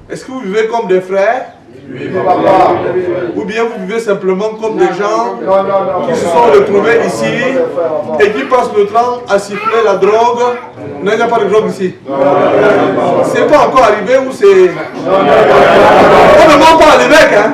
Est-ce que vous vivez comme des frères? Oui, papa. Ou bien vous vivez simplement comme des gens qui se sont retrouvés ici et qui passent le temps à siffler la drogue? Non, il n'y a pas de drogue ici. C'est pas encore arrivé ou c'est... On ne ment pas à l'évêque, hein?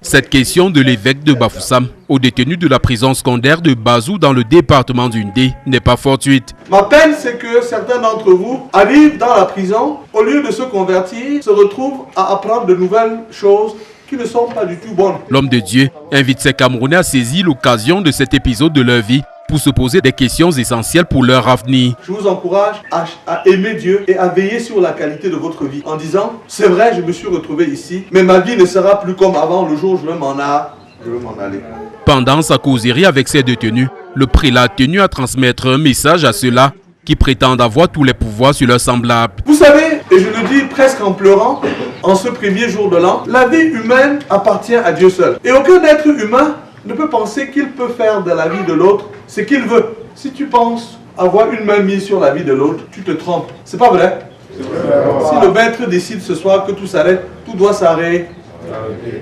Cette question de l'évêque de Bafoussam aux détenus de la prison secondaire de Bazou dans le département du Ndé n'est pas fortuite. Ma peine, c'est que certains d'entre vous arrivent dans la prison, au lieu de se convertir, se retrouvent à apprendre de nouvelles choses qui ne sont pas du tout bonnes. L'homme de Dieu invite ses Camerounais à saisir l'occasion de cet épisode de leur vie pour se poser des questions essentielles pour leur avenir. Je vous encourage à aimer Dieu et à veiller sur la qualité de votre vie en disant, c'est vrai, je me suis retrouvé ici, mais ma vie ne sera plus comme avant, le jour où je veux m'en aller. Pendant sa causerie avec ses détenus, le prélat a tenu à transmettre un message à ceux-là qui prétendent avoir tous les pouvoirs sur leurs semblables. Vous savez, et je le dis presque en pleurant, en ce premier jour de l'an, la vie humaine appartient à Dieu seul. Et aucun être humain ne peut penser qu'il peut faire de la vie de l'autre ce qu'il veut. Si tu penses avoir une main mise sur la vie de l'autre, tu te trompes. C'est pas vrai? Si le maître décide ce soir que tout s'arrête, tout doit s'arrêter.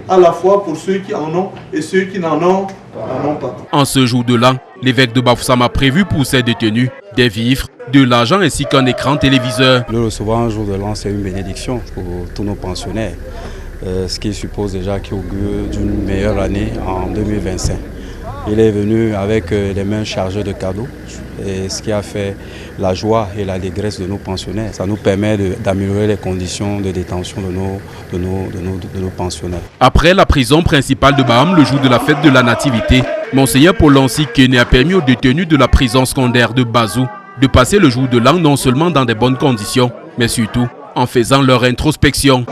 À la fois pour ceux qui en ont et ceux qui n'en ont pas. En ce jour de l'an, l'évêque de Bafoussam a prévu pour ses détenus des vivres, de l'argent ainsi qu'un écran téléviseur. Le recevoir un jour de l'an, c'est une bénédiction pour tous nos pensionnaires, ce qui suppose déjà qu'il augure d'une meilleure année en 2025. Il est venu avec les mains chargées de cadeaux, et ce qui a fait la joie et l'allégresse de nos pensionnaires. Ça nous permet d'améliorer les conditions de détention de nos pensionnaires. Après la prison principale de Baham, le jour de la fête de la Nativité, Monseigneur Polancy Kene a permis aux détenus de la prison secondaire de Bazou de passer le jour de l'an non seulement dans des bonnes conditions, mais surtout en faisant leur introspection.